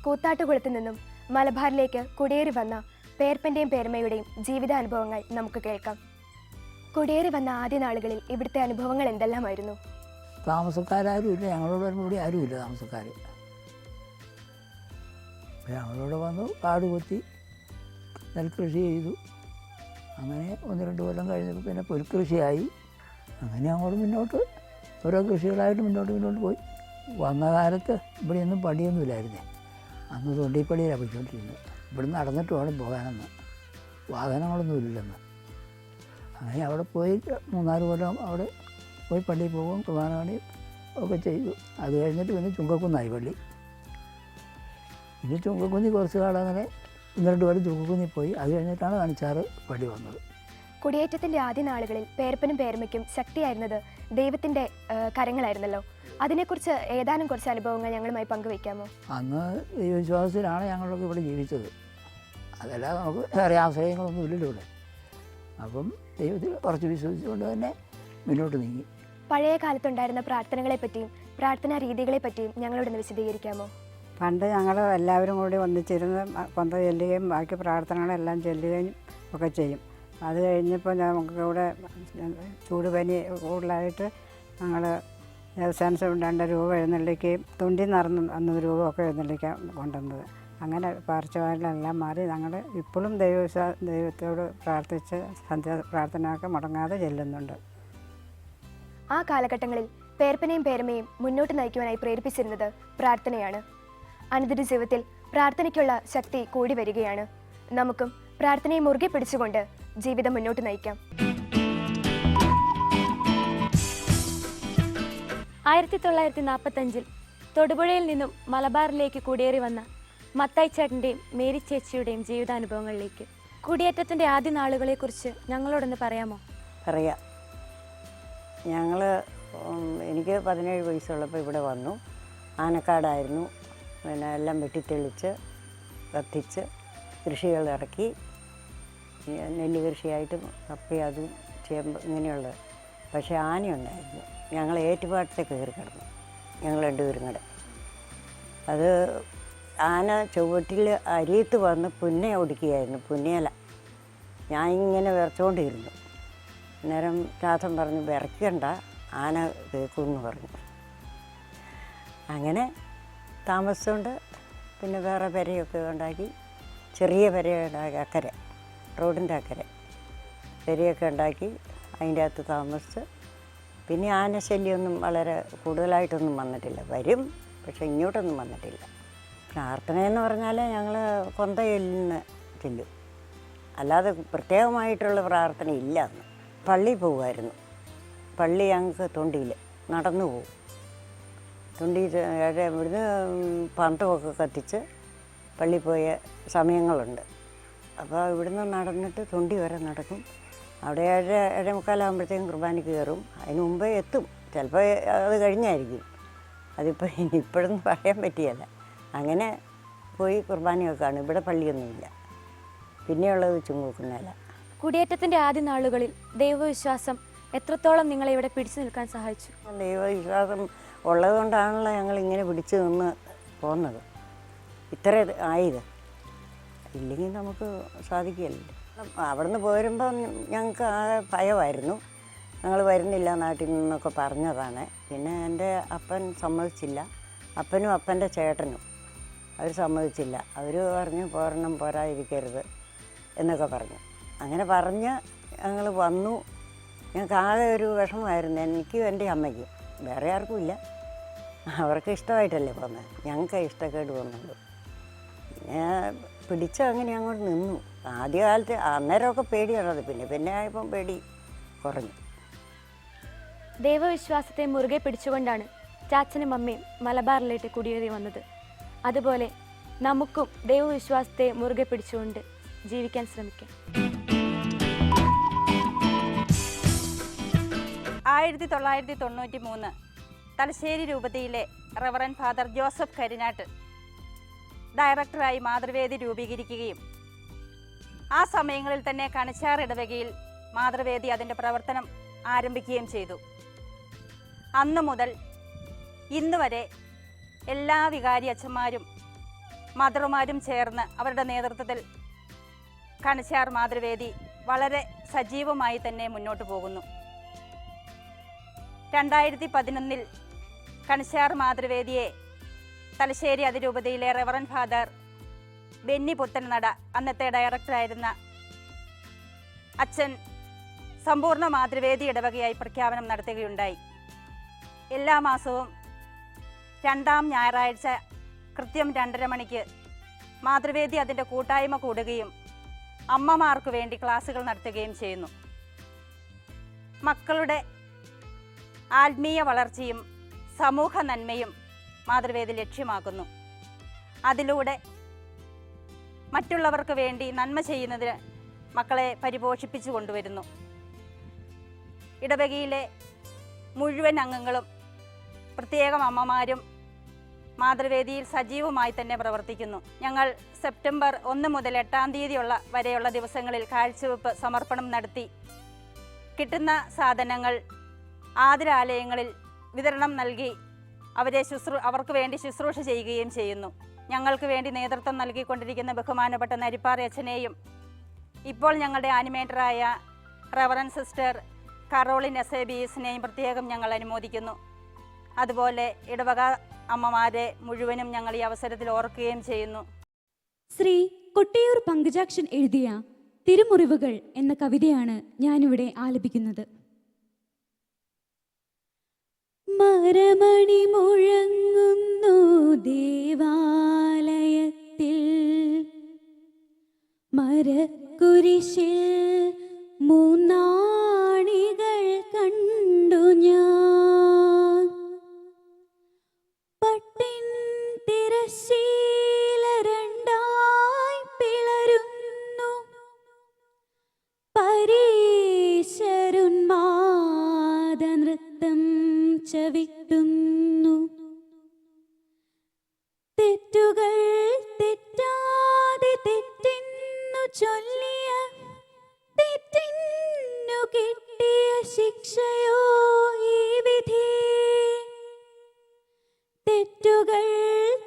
കൂത്താട്ടുകുളത്ത് നിന്നും മലബാറിലേക്ക് കുടിയേറി വന്ന പേർപ്പൻ്റെയും പേരമ്മയുടെയും ജീവിതാനുഭവങ്ങൾ നമുക്ക് കേൾക്കാം. കുടിയേറി വന്ന ആദ്യ നാളുകളിൽ ഇവിടുത്തെ അനുഭവങ്ങൾ എന്തെല്ലാമായിരുന്നു? താമസക്കാരും ഞങ്ങളോട് കൂടി ആരുമില്ല താമസക്കാർ. ഞങ്ങളോട് വന്നു കാട് കൊത്തി നെൽകൃഷി ചെയ്തു. അങ്ങനെ 1-2 കൊല്ലം കഴിഞ്ഞപ്പോൾ പിന്നെ പുൽകൃഷിയായി. അങ്ങനെ അങ്ങോട്ട് മുന്നോട്ട് ഓരോ കൃഷികളായിട്ട് മുന്നോട്ട് പോയി. വന്ന കാലത്ത് ഇവിടെയൊന്നും പണിയൊന്നുമില്ലായിരുന്നേ. അന്ന് തൊണ്ടിപ്പള്ളിയിലാണ് പോയിക്കൊണ്ടിരുന്നത്. ഇവിടെ നടന്നിട്ട് വേണം പോകാനെന്ന്, വാഹനങ്ങളൊന്നും ഇല്ലെന്ന്. അങ്ങനെ അവിടെ പോയി 3-4 കൊല്ലം അവിടെ പോയി പള്ളിയിൽ പോകും, കുർബാന പണി ഒക്കെ ചെയ്തു. അത് കഴിഞ്ഞിട്ട് പിന്നെ ചുങ്കക്കുന്നായി പള്ളി. പിന്നെ ചുങ്കക്കുന്നി കുറച്ച് കാലം ഒന്ന് 2 കൊല്ലം ചുങ്കക്കുന്നി പോയി. അത് കഴിഞ്ഞിട്ടാണ് കണിച്ചാറ് പടി വന്നത്. കുടിയേറ്റത്തിൻ്റെ ആദ്യ നാളുകളിൽ പേർപ്പനും പേരമ്മയ്ക്കും ശക്തിയായിരുന്നത് ദൈവത്തിൻ്റെ കരങ്ങളായിരുന്നല്ലോ. അതിനെക്കുറിച്ച് ഏതാനും കുറച്ച് അനുഭവങ്ങൾ ഞങ്ങളുമായി പങ്കുവയ്ക്കാമോ? അന്ന് ദൈവവിശ്വാസത്തിലാണ് ഞങ്ങളൊക്കെ ഇവിടെ ജീവിച്ചത്. അതല്ലാതെ നമുക്ക് വേറെ ആശ്രയങ്ങളൊന്നും ഇല്ലല്ലോ ഇവിടെ. അപ്പം ദൈവത്തിൽ കുറച്ച് വിശ്വസിച്ചുകൊണ്ട് തന്നെ മുന്നോട്ട് നീങ്ങി. പഴയ കാലത്തുണ്ടായിരുന്ന പ്രാർത്ഥനകളെപ്പറ്റിയും പ്രാർത്ഥനാ രീതികളെപ്പറ്റിയും ഞങ്ങളോടൊന്ന് വിശദീകരിക്കാമോ? പണ്ട് ഞങ്ങൾ എല്ലാവരും കൂടി ഒന്നിച്ചിരുന്ന് കൊന്ത ചൊല്ലുകയും ബാക്കി പ്രാർത്ഥനകളെല്ലാം ചൊല്ലുകയും ഒക്കെ ചെയ്യും. അത് കഴിഞ്ഞപ്പോൾ നമുക്കിവിടെ ചൂടുപനി കൂടുതലായിട്ട് ഞങ്ങൾ ദേവസ്ഥാനം 2 രൂപ എഴുന്നള്ളിക്കുകയും തുണ്ടി നിറന്ന് 1 രൂപ ഒക്കെ എഴുന്നള്ളിക്കാൻ കൊണ്ടുവന്നത്. അങ്ങനെ പാർശ്വവാലെല്ലാം മാറി ഞങ്ങൾ ഇപ്പോഴും ദൈവത്തോട് പ്രാർത്ഥിച്ച് സന്ധ്യ പ്രാർത്ഥനയൊക്കെ മുടങ്ങാതെ ചെല്ലുന്നുണ്ട്. ആ കാലഘട്ടങ്ങളിൽ പേർപ്പനെയും പേരമ്മയും മുന്നോട്ട് നയിക്കുവാനായി പ്രേരിപ്പിച്ചിരുന്നത് പ്രാർത്ഥനയാണ്. അനുദിന ജീവിതത്തിൽ പ്രാർത്ഥനയ്ക്കുള്ള ശക്തി കൂടി വരികയാണ്. നമുക്കും പ്രാർത്ഥനയെ മുറുകെ പിടിച്ചുകൊണ്ട് ജീവിതം മുന്നോട്ട് നയിക്കാം. 1945 തൊടുപുഴയിൽ നിന്നും മലബാറിലേക്ക് കുടിയേറി വന്ന മത്തായി ചേട്ടൻ്റെയും മേരി ചേച്ചിയുടെയും ജീവിതാനുഭവങ്ങളിലേക്ക്. കുടിയേറ്റത്തിൻ്റെ ആദ്യ നാളുകളെക്കുറിച്ച് ഞങ്ങളോടൊന്ന് പറയാമോ? പറയാം. എനിക്ക് 17 വയസ്സുള്ളപ്പോൾ ഇവിടെ വന്നു. ആനക്കാടായിരുന്നു. പിന്നെ എല്ലാം വെട്ടിത്തെളിച്ച് കത്തിച്ച് കൃഷികൾ ഇറക്കി, നെല്ല് കൃഷിയായിട്ടും കപ്പയും അതും ചേമ്പ് ഇങ്ങനെയുള്ളത്. പക്ഷേ ആനയുണ്ടായിരുന്നു. ഞങ്ങൾ ഏറ്റുപാട്ടത്തെ കയറി കിടന്നു, ഞങ്ങൾ 2 പേരും കൂടെ. അത് ആന ചുവട്ടിൽ അരിയത്ത് വന്ന് പുന്നെ ഒടുക്കിയായിരുന്നു, പുന്നേല. ഞാൻ ഇങ്ങനെ വിറച്ചുകൊണ്ടിരുന്നു. അന്നേരം രാധൻ പറഞ്ഞു, വിറയ്ക്കണ്ട, ആന കേൾക്കുമെന്ന് പറഞ്ഞു. അങ്ങനെ താമസിച്ചുകൊണ്ട് പിന്നെ വേറെ പെരയൊക്കെ ഉണ്ടാക്കി, ചെറിയ പെരയുണ്ടാക്കി, അക്കരെ റോഡിൻ്റെ അക്കരെ പെരയൊക്കെ ഉണ്ടാക്കി അതിൻ്റെ അകത്ത് താമസിച്ച്. പിന്നെ ആനശല്യമൊന്നും വളരെ കൂടുതലായിട്ടൊന്നും വന്നിട്ടില്ല. വരും, പക്ഷെ ഇങ്ങോട്ടൊന്നും വന്നിട്ടില്ല. പ്രാർത്ഥനയെന്ന് പറഞ്ഞാൽ ഞങ്ങൾ കൊന്തയിലിന് ചെല്ലും, അല്ലാതെ പ്രത്യേകമായിട്ടുള്ള പ്രാർത്ഥന ഇല്ല. അന്ന് പള്ളിയിൽ പോകുമായിരുന്നു. പള്ളി ഞങ്ങൾക്ക് തൊണ്ടിയിൽ നടന്നു പോകും. തൊണ്ടി ഇവിടുന്ന് പന്തമൊക്കെ കത്തിച്ച് പള്ളി പോയ സമയങ്ങളുണ്ട്. അപ്പോൾ ഇവിടുന്ന് നടന്നിട്ട് തൊണ്ടി വരെ നടക്കും. അവിടെ 7:45 കുർബാനയ്ക്ക് കയറും. അതിന് മുമ്പേ എത്തും. ചിലപ്പോൾ അത് കഴിഞ്ഞായിരിക്കും. അതിപ്പോൾ ഇപ്പോഴൊന്നും പറയാൻ പറ്റിയല്ല. അങ്ങനെ പോയി കുർബാനയൊക്കെ കാണും. ഇവിടെ പള്ളിയൊന്നുമില്ല. പിന്നെയുള്ളത് ചുങ്കക്കുന്നേല. കുടിയേറ്റത്തിൻ്റെ ആദ്യ നാളുകളിൽ ദൈവവിശ്വാസം എത്രത്തോളം നിങ്ങളെ ഇവിടെ പിടിച്ചു നിൽക്കാൻ സഹായിച്ചു? ദൈവവിശ്വാസം ഉള്ളതുകൊണ്ടാണല്ലോ ഞങ്ങൾ ഇങ്ങനെ പിടിച്ചു നിന്ന് പോകുന്നത്, ഇത്ര ആയത്. ഇല്ലെങ്കിൽ നമുക്ക് സാധിക്കില്ലല്ലോ. അവിടെ നിന്ന് പോരുമ്പോൾ ഞങ്ങൾക്ക് ആകെ ഭയമായിരുന്നു. ഞങ്ങൾ വരുന്നില്ല നാട്ടിൽ നിന്നൊക്കെ പറഞ്ഞതാണ്. പിന്നെ എൻ്റെ അപ്പൻ സമ്മതിച്ചില്ല. അപ്പനും അപ്പൻ്റെ ചേട്ടനും അവർ സമ്മതിച്ചില്ല. അവർ പറഞ്ഞു പോരാതിരിക്കരുത് എന്നൊക്കെ പറഞ്ഞു. അങ്ങനെ പറഞ്ഞ് ഞങ്ങൾ വന്നു. ഞങ്ങൾക്ക് ആകെ ഒരു വിഷമമായിരുന്നു, എനിക്കും എൻ്റെ അമ്മയ്ക്കും. വേറെ ആർക്കും ഇല്ല. അവർക്ക് ഇഷ്ടമായിട്ടല്ലേ പോകുന്നത്, ഞങ്ങൾക്ക് ഇഷ്ടക്കേട് വന്നുള്ളൂ. പിന്നെ പിടിച്ച് അങ്ങനെ അങ്ങോട്ട് നിന്നു. ആദ്യകാലത്ത് അന്നേരമൊക്കെ പേടിയാണത്. പിന്നെ ആയപ്പം പേടി കുറഞ്ഞു. ദൈവവിശ്വാസത്തെ മുറുകെ പിടിച്ചുകൊണ്ടാണ് ചാച്ചനും അമ്മയും മലബാറിലേക്ക് കുടിയേറി വന്നത്. അതുപോലെ നമുക്കും ദൈവവിശ്വാസത്തെ മുറുകെ പിടിച്ചുകൊണ്ട് ജീവിക്കാൻ ശ്രമിക്കാം. 1993 തലശ്ശേരി രൂപതയിലെ റവറൻ ഫാദർ ജോസഫ് കരിനാട്ട് ഡയറക്ടറായി മാതൃവേദി രൂപീകരിക്കുകയും ആ സമയങ്ങളിൽ തന്നെ കണിച്ചാർ ഇടവകയിൽ മാതൃവേദി അതിൻ്റെ പ്രവർത്തനം ആരംഭിക്കുകയും ചെയ്തു. അന്നു മുതൽ ഇന്ന് വരെ എല്ലാ വികാരി അച്ഛന്മാരും മദറുമാരും ചേർന്ന് അവരുടെ നേതൃത്വത്തിൽ കണിച്ചാർ മാതൃവേദി വളരെ സജീവമായി തന്നെ മുന്നോട്ട് പോകുന്നു. 2011 കണിച്ചാർ മാതൃവേദിയെ തലശ്ശേരി അതിരൂപതയിലെ റവറൻ ഫാദർ ബെന്നി പുത്തൻനട, അന്നത്തെ ഡയറക്ടറായിരുന്ന അച്ഛൻ, സമ്പൂർണ്ണ മാതൃവേദി ഇടവകയായി പ്രഖ്യാപനം നടത്തുകയുണ്ടായി. എല്ലാ മാസവും 2ാം ഞായറാഴ്ച കൃത്യം 2:30 മണിക്ക് മാതൃവേദി അതിൻ്റെ കൂട്ടായ്മ കൂടുകയും അമ്മമാർക്ക് വേണ്ടി ക്ലാസുകൾ നടത്തുകയും ചെയ്യുന്നു. മക്കളുടെ ആത്മീയ വളർച്ചയും സമൂഹ നന്മയും മാതൃവേദി ലക്ഷ്യമാക്കുന്നു. അതിലൂടെ മറ്റുള്ളവർക്ക് വേണ്ടി നന്മ ചെയ്യുന്നതിന് മക്കളെ പരിപോഷിപ്പിച്ചു കൊണ്ടുവരുന്നു. ഇടവകയിലെ മുഴുവൻ അംഗങ്ങളും, പ്രത്യേകം അമ്മമാരും മാതൃവേദിയിൽ സജീവമായി തന്നെ പ്രവർത്തിക്കുന്നു. ഞങ്ങൾ സെപ്റ്റംബർ 1 മുതൽ 8 തീയതി വരെയുള്ള ദിവസങ്ങളിൽ കാഴ്ചവെപ്പ് സമർപ്പണം നടത്തി കിട്ടുന്ന സാധനങ്ങൾ ആതുരാലയങ്ങളിൽ വിതരണം നൽകി അവർക്ക് വേണ്ടി ശുശ്രൂഷ ചെയ്യുകയും ചെയ്യുന്നു. ഞങ്ങൾക്ക് വേണ്ടി നേതൃത്വം നൽകിക്കൊണ്ടിരിക്കുന്ന ബഹുമാനപ്പെട്ട നരിപ്പാർ അച്ഛനെയും ഇപ്പോൾ ഞങ്ങളുടെ ആനിമേറ്ററായ റവറൻ സിസ്റ്റർ കറോളിൻ എസേബിയസിനെയും പ്രത്യേകം ഞങ്ങൾ അനുമോദിക്കുന്നു. അതുപോലെ ഇടവക അമ്മമാരെ മുഴുവനും ഞങ്ങൾ ഈ അവസരത്തിൽ ഓർക്കുകയും ചെയ്യുന്നു. ശ്രീ കൊട്ടിയൂർ പങ്കജാക്ഷൻ എഴുതിയ തിരുമുറിവുകൾ എന്ന കവിതയാണ് ഞാനിവിടെ ആലപിക്കുന്നത്. മരമണി മുഴങ്ങുന്നു ദേവാലയത്തിൽ, മരക്കുരിശിൽ മൂന്നാണികൾ കണ്ടു ഞാൻ. പട്ടിൻ തിരശ്ശീല രണ്ടായി പിളരുന്നു, പരീശരുന്മാദ നൃത്തം ചവിട്ടുന്നു. തെറ്റുകൾ തെറ്റാതെ തെറ്റെന്നു ചൊല്ലിയ തെറ്റിന്നു കിട്ടിയ ശിക്ഷയോ ഈ വിധി. തെറ്റുകൾ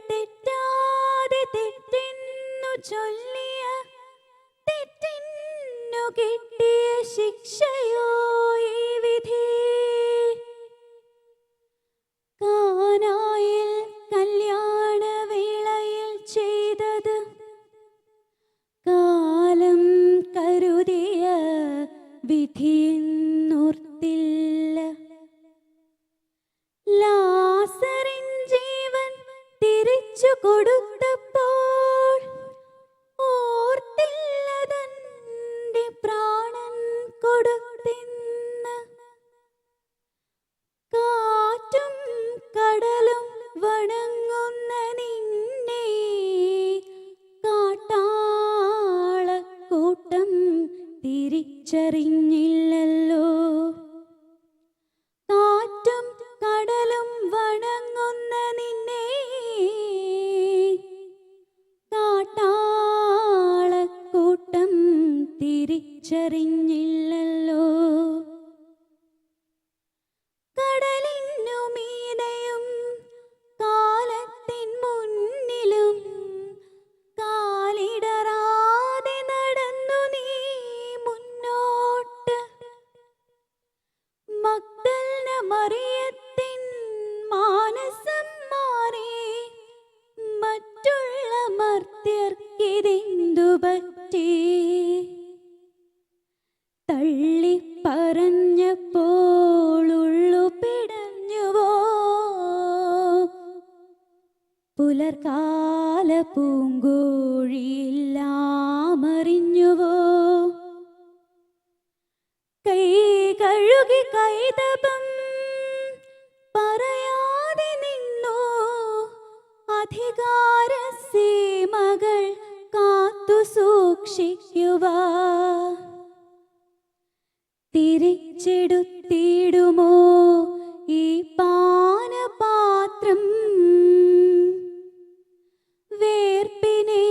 തെറ്റാതെ തെറ്റെന്നു ചൊല്ലിയ തെറ്റിന്നു കിട്ടിയ ശിക്ഷയോ ഈ വിധി. കാനായിൽ കല്യാണവേളയിൽ ചെയ്തത് കാലം കരുതിയ വിധിയെന്നോർത്തില്ല. ലാസറിൻ ജീവൻ തിരിച്ചു കൊടുത്തപ്പോൾ ഓർത്തില്ല തന്റെ പ്രാണൻ കൊടുത്തെന്ന്. കാറ്റും കടലും വണങ്ങുന്ന നിന്നെ കാട്ടാളക്കൂട്ടം തിരിച്ചറിഞ്ഞില്ലല്ലോ. കാറ്റും കടലും വണങ്ങുന്ന നിന്നെ കാട്ടാളക്കൂട്ടം തിരിച്ചറിഞ്ഞില്ലല്ലോ. കടലിനു മീതെയും കാലത്തിൻ മുന്നിലും കാലിടറാതെ നടന്നു നീ മുന്നോട്ട്. മഗ്ദലന മറിയത്തിൻ മാനസം മാറി മറ്റുള്ള മർത്യർക്കിതെന്തു പറ്റി. തള്ളി പറഞ്ഞപ്പോൾ ഉള്ളു പിടഞ്ഞുവോ, പുലർകാല പൂങ്കോഴിയെല്ലാം അറിഞ്ഞുവോ. കൈ കഴുകി കൈതപം പറയാതെ നിന്നു അധികാര സീമകൾ കാത്തു സൂക്ഷിക്കുവാൻ. തിരിച്ചെടുത്തിടുമോ ഈ പാനപാത്രം, വേർപ്പിനെ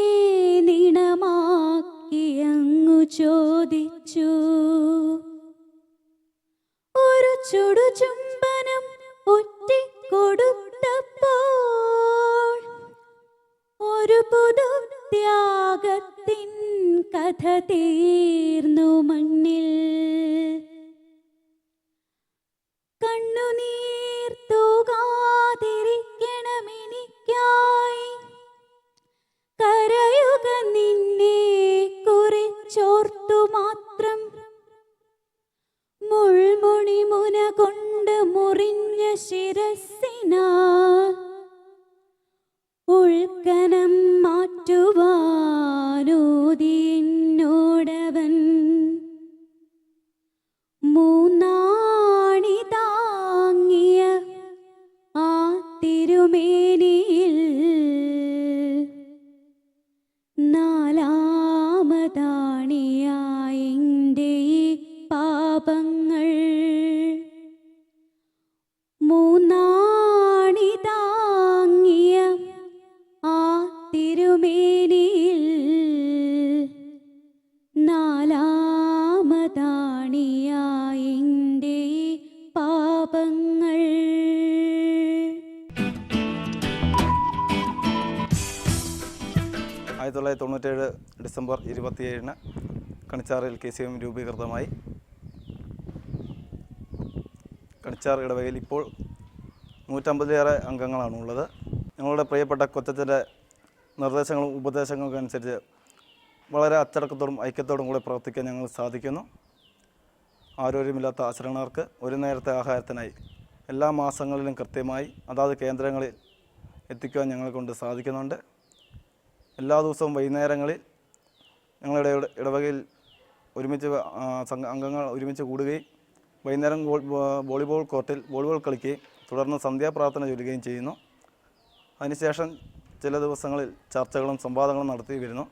നിണമാക്കിയങ്ങു ചോദിച്ചു. ഒരു ചുടുചുംബനം ഒറ്റിക്കൊടുത്തപ്പോൾ ഒരു പുതു ത്യാഗത്തിൻ കഥ തീർന്നു മണ്ണിൽ. കണ്ണുനീർ തൂകാതിരിക്കണമെനിക്കായി കരയുക നിന്നെ കുറിച്ചോർത്തു മാത്രം. മുൾമുണി മുന കൊണ്ട് മുറിഞ്ഞ ശിരസ്സിനാൽ ഉൾക്കനം മാറ്റുവാനോദിയെന്നോടവൻ. മൂന്നാണി താങ്ങിയ ആ തിരുമേനിയിൽ നാലാ പാപങ്ങൾ മൂന്നാണി താങ്ങിയ ആ തിരുമേനിയിൽ നാലാമതാണിയായിൻ്റെ പാപങ്ങൾ. 1997 ഡിസംബർ 27-ന് കണിച്ചാറിൽ KCM രൂപീകൃതമായി. കണിച്ചാർ ഇടവകയിൽ ഇപ്പോൾ 150-ലേറെ അംഗങ്ങളാണുള്ളത്. ഞങ്ങളുടെ പ്രിയപ്പെട്ട കൊച്ചച്ഛൻ്റെ നിർദ്ദേശങ്ങളും ഉപദേശങ്ങൾക്കും അനുസരിച്ച് വളരെ അച്ചടക്കത്തോടും ഐക്യത്തോടും കൂടെ പ്രവർത്തിക്കാൻ ഞങ്ങൾ സാധിക്കുന്നു. ആരോഗ്യമില്ലാത്ത അശരണർക്ക് ഒരു നേരത്തെ ആഹാരത്തിനായി എല്ലാ മാസങ്ങളിലും കൃത്യമായി അതാത് കേന്ദ്രങ്ങളിൽ എത്തിക്കുവാൻ ഞങ്ങളെ കൊണ്ട് സാധിക്കുന്നുണ്ട്. എല്ലാ ദിവസവും വൈകുന്നേരങ്ങളിൽ ഞങ്ങളുടെ ഇടവകയിൽ ഒരുമിച്ച് അംഗങ്ങൾ ഒരുമിച്ച് കൂടുകയും വൈകുന്നേരം വോളിബോൾ കോർട്ടിൽ വോളിബോൾ കളിക്കുകയും തുടർന്ന് സന്ധ്യാപ്രാർത്ഥന ചൊല്ലുകയും ചെയ്യുന്നു. അതിനുശേഷം ചില ദിവസങ്ങളിൽ ചർച്ചകളും സംവാദങ്ങളും നടത്തി വരുന്നു.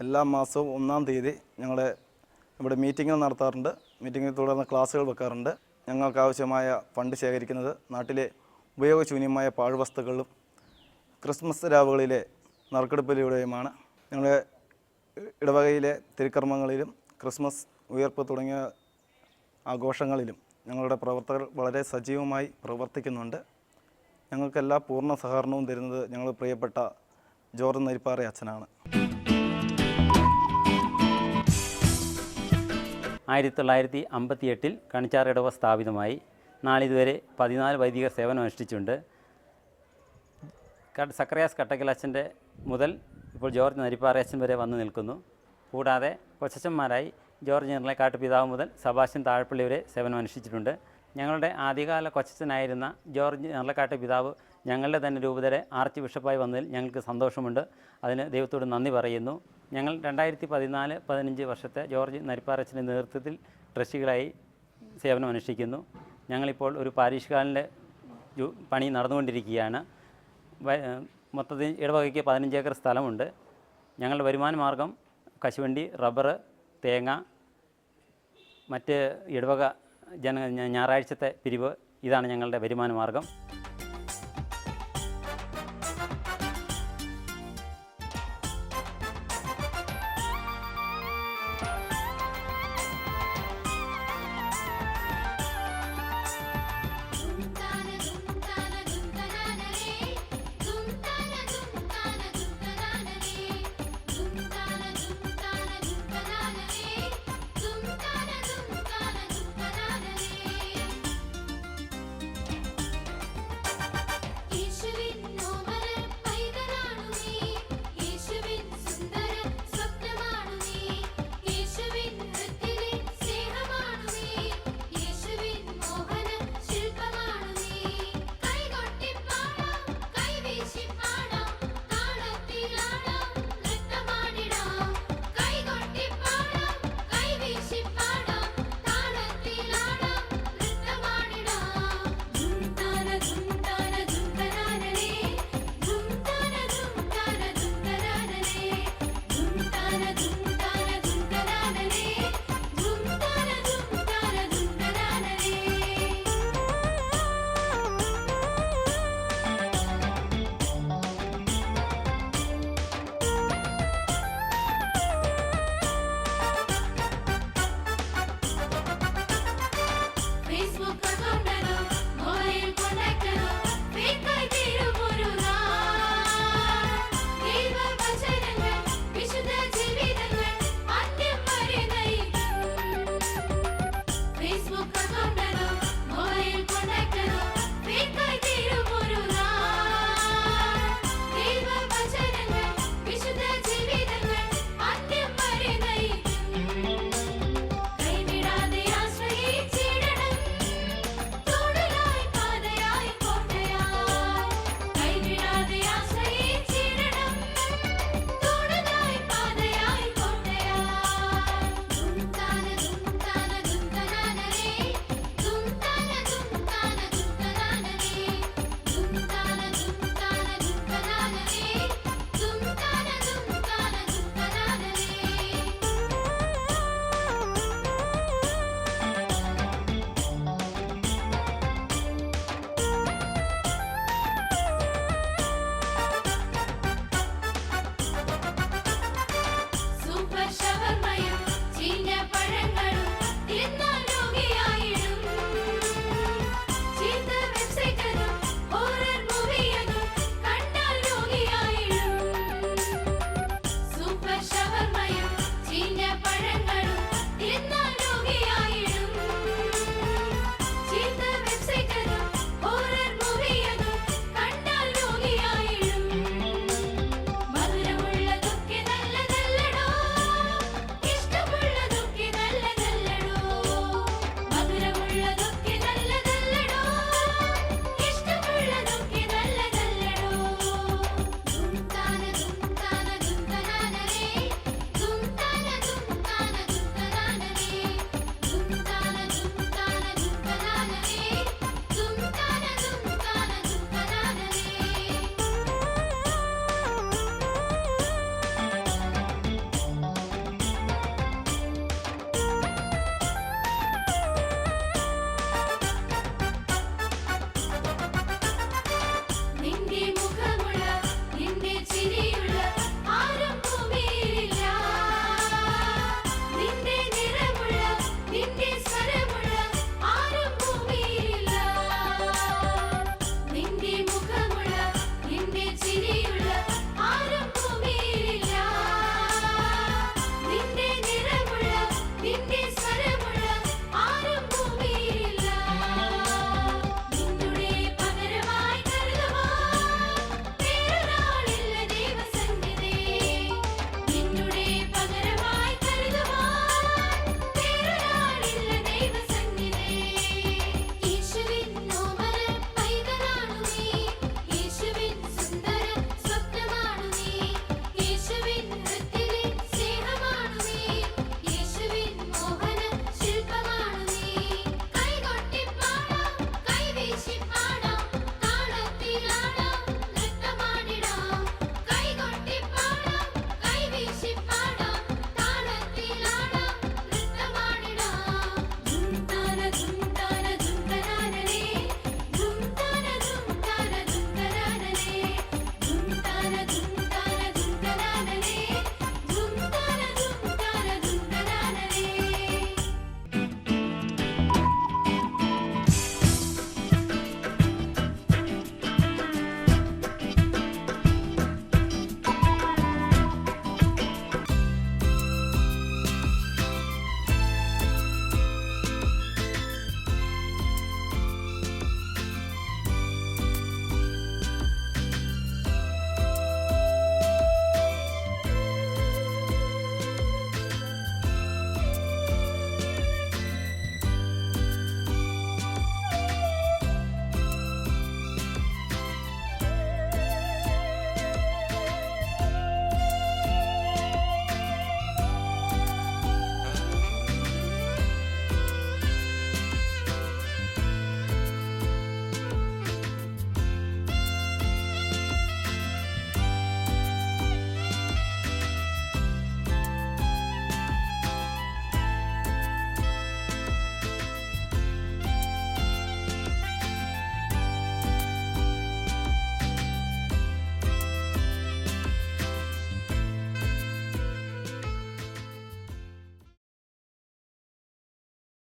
എല്ലാ മാസവും 1-ാം തീയതി ഞങ്ങളുടെ ഇവിടെ മീറ്റിങ്ങുകൾ നടത്താറുണ്ട്. മീറ്റിങ്ങിൽ തുടർന്ന് ക്ലാസ്സുകൾ വെക്കാറുണ്ട്. ഞങ്ങൾക്ക് ആവശ്യമായ ഫണ്ട് ശേഖരിക്കുന്നത് നാട്ടിലെ ഉപയോഗശൂന്യമായ പാഴ്വസ്തുക്കളും ക്രിസ്മസ് രാവുകളിലെ നറുക്കെടുപ്പിലൂടെയുമാണ്. ഞങ്ങളുടെ ഇടവകയിലെ തിരുക്കർമ്മങ്ങളിലും ക്രിസ്മസ് ഉയർപ്പ് തുടങ്ങിയ ആഘോഷങ്ങളിലും ഞങ്ങളുടെ പ്രവർത്തകർ വളരെ സജീവമായി പ്രവർത്തിക്കുന്നുണ്ട്. ഞങ്ങൾക്കെല്ലാ പൂർണ്ണ സഹകരണവും തരുന്നത് ഞങ്ങളുടെ പ്രിയപ്പെട്ട ജോർജ് നരിപ്പാറ അച്ഛനാണ്. 1958 കണിച്ചാർ ഇടവക സ്ഥാപിതമായി. നാളിതുവരെ 14 വൈദികർ സേവനം അനുഷ്ഠിച്ചിട്ടുണ്ട്. സക്രിയാസ് കട്ടക്കലച്ഛൻ്റെ മുതൽ ഇപ്പോൾ ജോർജ് നരിപ്പാറ അച്ഛൻ വരെ വന്നു നിൽക്കുന്നു. കൂടാതെ കൊച്ചച്ഛന്മാരായി ജോർജ് ഞെർലക്കാട്ട് പിതാവ് മുതൽ സബാസ്റ്റ്യൻ താഴപ്പള്ളി വരെ സേവനം അനുഷ്ഠിച്ചിട്ടുണ്ട്. ഞങ്ങളുടെ ആദ്യകാല കൊച്ചച്ഛനായിരുന്ന ജോർജ് ഞെർലക്കാട്ട് പിതാവ് ഞങ്ങളുടെ തന്നെ രൂപതയുടെ ആർച്ച് ബിഷപ്പായി വന്നതിൽ ഞങ്ങൾക്ക് സന്തോഷമുണ്ട്. അതിന് ദൈവത്തോട് നന്ദി പറയുന്നു. ഞങ്ങൾ 2014-15 വർഷത്തെ ജോർജ് നരിപ്പാറ അച്ഛൻ്റെ നേതൃത്വത്തിൽ ട്രസ്റ്റികളായി സേവനം അനുഷ്ഠിക്കുന്നു. ഞങ്ങളിപ്പോൾ ഒരു പാരിഷ് ഹാളിൻ്റെ പണി നടന്നുകൊണ്ടിരിക്കുകയാണ്. മൊത്തത്തിൽ ഇടവകയ്ക്ക് 15 ഏക്കർ സ്ഥലമുണ്ട്. ഞങ്ങളുടെ വരുമാന മാർഗം കശുവണ്ടി, റബ്ബർ, തേങ്ങ, മറ്റ് ഇടവക ഞായറാഴ്ചത്തെ പിരിവ്, ഇതാണ് ഞങ്ങളുടെ വരുമാന മാർഗം.